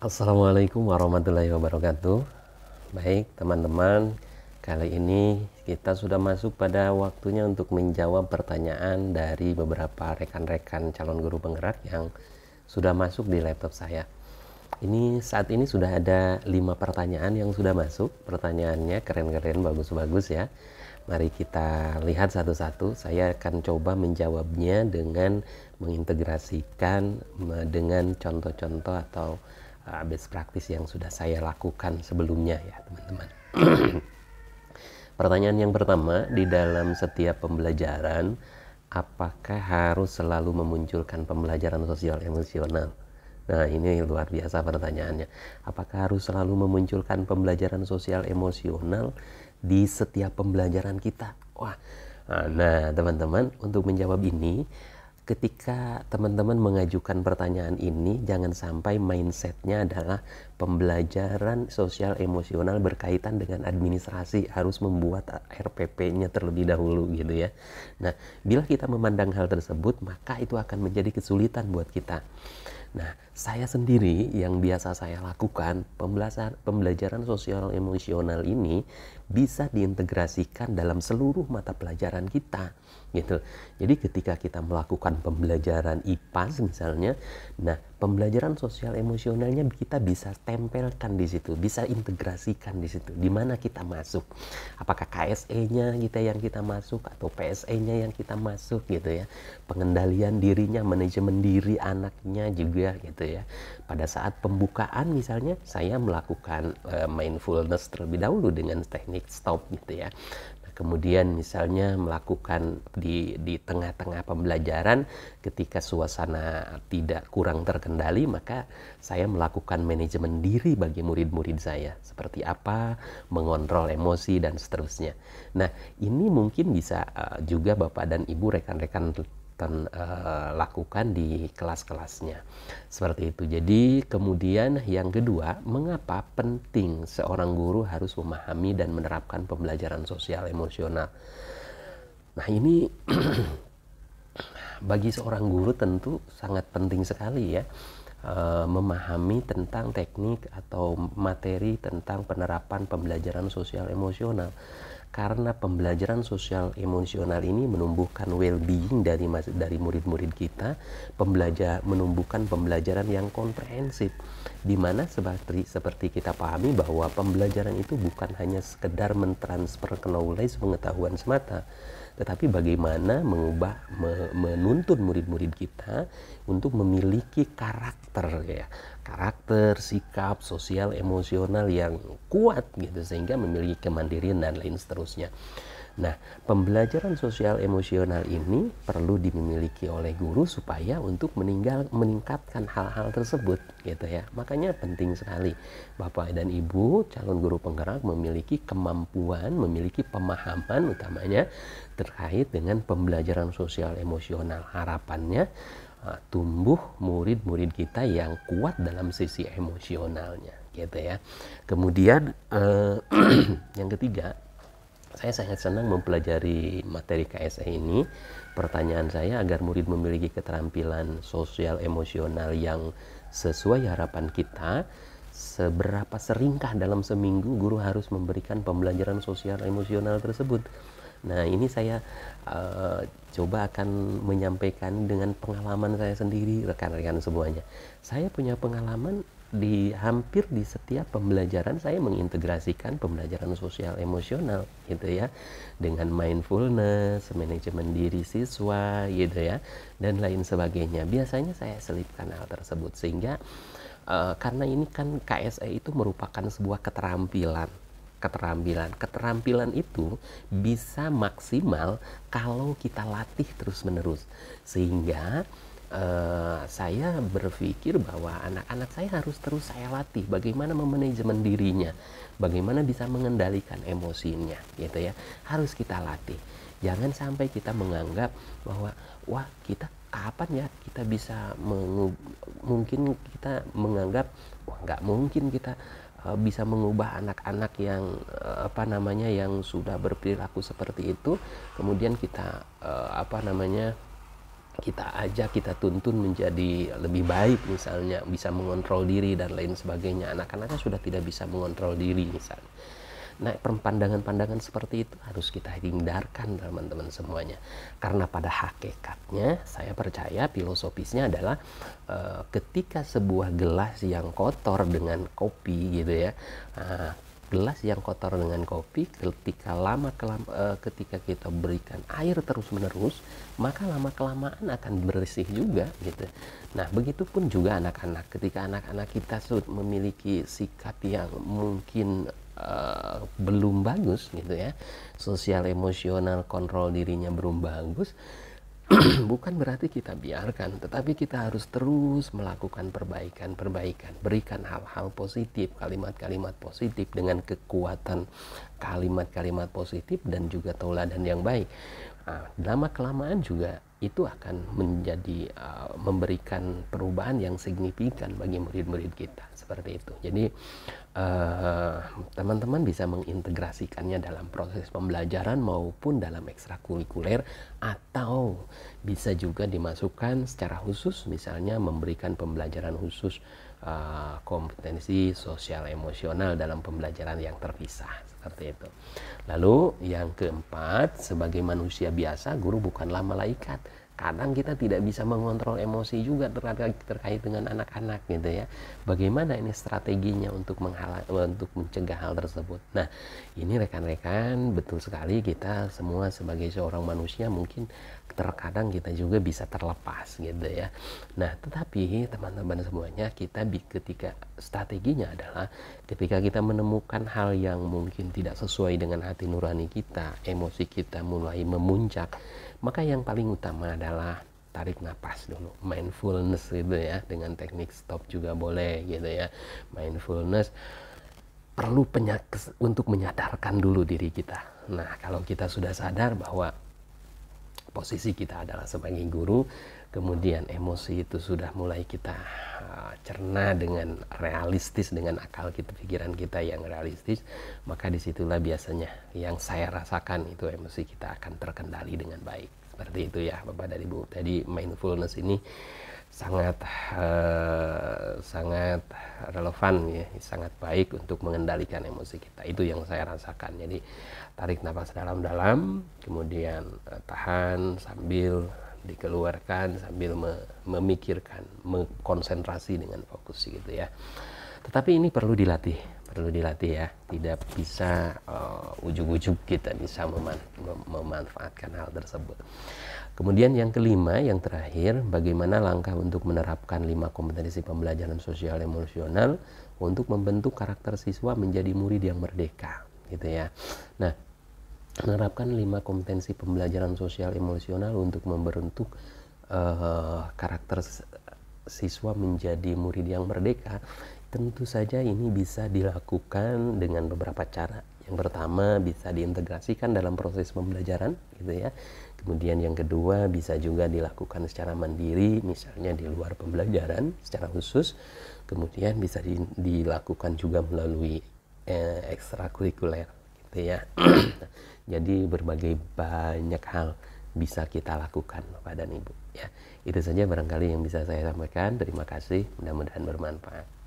Assalamualaikum warahmatullahi wabarakatuh. Baik teman-teman, kali ini kita sudah masuk pada waktunya untuk menjawab pertanyaan dari beberapa rekan-rekan calon guru penggerak yang sudah masuk di laptop saya. Saat ini sudah ada 5 pertanyaan yang sudah masuk. Pertanyaannya keren-keren, bagus-bagus ya. Mari kita lihat satu-satu. Saya akan coba menjawabnya dengan mengintegrasikan dengan contoh-contoh atau best practice yang sudah saya lakukan sebelumnya ya teman-teman. Pertanyaan yang pertama, di dalam setiap pembelajaran apakah harus selalu memunculkan pembelajaran sosial emosional? Nah, ini luar biasa pertanyaannya. Apakah harus selalu memunculkan pembelajaran sosial emosional di setiap pembelajaran kita? Wah, nah teman-teman, untuk menjawab ini, ketika teman-teman mengajukan pertanyaan ini, jangan sampai mindsetnya adalah pembelajaran sosial emosional berkaitan dengan administrasi, harus membuat RPP-nya terlebih dahulu gitu ya. Nah, bila kita memandang hal tersebut, maka itu akan menjadi kesulitan buat kita. Nah, saya sendiri yang biasa saya lakukan, pembelajaran sosial emosional ini bisa diintegrasikan dalam seluruh mata pelajaran kita gitu. Jadi ketika kita melakukan pembelajaran IPAS misalnya, nah pembelajaran sosial emosionalnya kita bisa tempelkan di situ, bisa integrasikan di situ, di mana kita masuk. Apakah KSE-nya yang kita masuk atau PSE-nya yang kita masuk gitu ya. Pengendalian dirinya, manajemen diri anaknya juga gitu ya. Pada saat pembukaan misalnya saya melakukan mindfulness terlebih dahulu dengan teknik stop gitu ya. Kemudian misalnya melakukan di tengah-tengah pembelajaran ketika suasana tidak kurang terkendali, maka saya melakukan manajemen diri bagi murid-murid saya. Seperti apa mengontrol emosi dan seterusnya. Nah, ini mungkin bisa juga Bapak dan Ibu rekan-rekan lakukan di kelas-kelasnya seperti itu. Jadi kemudian yang kedua, mengapa penting seorang guru harus memahami dan menerapkan pembelajaran sosial emosional? Nah, ini bagi seorang guru tentu sangat penting sekali ya, memahami tentang teknik atau materi tentang penerapan pembelajaran sosial emosional. Karena pembelajaran sosial emosional ini menumbuhkan well-being dari murid-murid kita, menumbuhkan pembelajaran yang komprehensif, di mana seperti kita pahami bahwa pembelajaran itu bukan hanya sekedar mentransfer knowledge, pengetahuan semata, tetapi bagaimana menuntun murid-murid kita untuk memiliki karakter, sikap, sosial, emosional yang kuat gitu, sehingga memiliki kemandirian dan lain seterusnya. Nah, pembelajaran sosial emosional ini perlu dimiliki oleh guru supaya untuk meningkatkan hal-hal tersebut gitu ya. Makanya penting sekali Bapak dan Ibu calon guru penggerak memiliki kemampuan, memiliki pemahaman utamanya terkait dengan pembelajaran sosial emosional. Harapannya tumbuh murid-murid kita yang kuat dalam sisi emosionalnya gitu ya. Kemudian yang ketiga, saya sangat senang mempelajari materi KSE ini. Pertanyaan saya, agar murid memiliki keterampilan sosial emosional yang sesuai harapan kita, seberapa seringkah dalam seminggu guru harus memberikan pembelajaran sosial emosional tersebut? Nah, ini saya coba akan menyampaikan dengan pengalaman saya sendiri, rekan-rekan semuanya. Saya punya pengalaman hampir di setiap pembelajaran saya mengintegrasikan pembelajaran sosial emosional gitu ya, dengan mindfulness, manajemen diri siswa gitu ya, dan lain sebagainya. Biasanya saya selipkan hal tersebut sehingga karena ini kan KSE itu merupakan sebuah keterampilan itu bisa maksimal kalau kita latih terus-menerus, sehingga saya berpikir bahwa anak-anak saya harus terus saya latih bagaimana memanajemen dirinya, bagaimana bisa mengendalikan emosinya gitu ya, harus kita latih. Jangan sampai kita menganggap bahwa wah, kita kapan ya kita bisa mungkin kita menganggap wah, nggak mungkin kita bisa mengubah anak-anak yang yang sudah berperilaku seperti itu, kemudian kita kita ajak, kita tuntun menjadi lebih baik, misalnya bisa mengontrol diri dan lain sebagainya. Anak-anaknya sudah tidak bisa mengontrol diri misalnya. Nah, pandangan-pandangan seperti itu harus kita hindarkan teman-teman semuanya. Karena pada hakikatnya saya percaya filosofisnya adalah ketika sebuah gelas yang kotor dengan kopi gitu ya. Gelas yang kotor dengan kopi ketika kita berikan air terus-menerus, maka lama-kelamaan akan bersih juga gitu. Nah, begitupun juga anak-anak. Ketika anak-anak kita memiliki sikap yang mungkin belum bagus gitu ya, sosial emosional kontrol dirinya belum bagus, bukan berarti kita biarkan, tetapi kita harus terus melakukan perbaikan, berikan hal-hal positif, kalimat-kalimat positif dengan kekuatan kalimat-kalimat positif dan juga tauladan yang baik. Lama-kelamaan juga itu akan menjadi memberikan perubahan yang signifikan bagi murid-murid kita, seperti itu. Jadi teman-teman bisa mengintegrasikannya dalam proses pembelajaran maupun dalam ekstrakurikuler, atau bisa juga dimasukkan secara khusus, misalnya memberikan pembelajaran khusus kompetensi sosial emosional dalam pembelajaran yang terpisah, seperti itu. Lalu yang keempat, sebagai manusia biasa, guru bukanlah malaikat. Kadang kita tidak bisa mengontrol emosi juga terkait dengan anak-anak gitu ya. Bagaimana ini strateginya untuk mencegah hal tersebut. Nah, ini rekan-rekan, betul sekali kita semua sebagai seorang manusia mungkin terkadang kita juga bisa terlepas gitu ya. Nah, tetapi teman-teman semuanya, ketika strateginya adalah ketika kita menemukan hal yang mungkin tidak sesuai dengan hati nurani kita, emosi kita mulai memuncak, maka yang paling utama adalah tarik napas dulu, mindfulness gitu ya, dengan teknik stop juga boleh gitu ya. Mindfulness perlu untuk menyadarkan dulu diri kita. Nah, kalau kita sudah sadar bahwa posisi kita adalah sebagai guru, kemudian emosi itu sudah mulai kita cerna dengan realistis, dengan akal kita, pikiran kita yang realistis, maka disitulah biasanya yang saya rasakan itu emosi kita akan terkendali dengan baik. Seperti itu ya Bapak dan Ibu. Jadi mindfulness ini sangat relevan ya, sangat baik untuk mengendalikan emosi kita. Itu yang saya rasakan. Jadi tarik nafas dalam-dalam, kemudian tahan sambil dikeluarkan, sambil memikirkan, mengkonsentrasi dengan fokus gitu ya. Tetapi ini perlu dilatih ya. Tidak bisa ujug-ujug kita bisa memanfaatkan hal tersebut. Kemudian yang kelima, yang terakhir, bagaimana langkah untuk menerapkan 5 kompetensi pembelajaran sosial emosional untuk membentuk karakter siswa menjadi murid yang merdeka gitu ya. Nah, menerapkan 5 kompetensi pembelajaran sosial emosional untuk membentuk karakter siswa menjadi murid yang merdeka, tentu saja ini bisa dilakukan dengan beberapa cara. Yang pertama, bisa diintegrasikan dalam proses pembelajaran gitu ya. Kemudian yang kedua, bisa juga dilakukan secara mandiri, misalnya di luar pembelajaran secara khusus. Kemudian bisa dilakukan juga melalui ekstrakurikuler gitu ya. Jadi berbagai banyak hal bisa kita lakukan Bapak dan Ibu ya. Itu saja barangkali yang bisa saya sampaikan. Terima kasih, mudah-mudahan bermanfaat.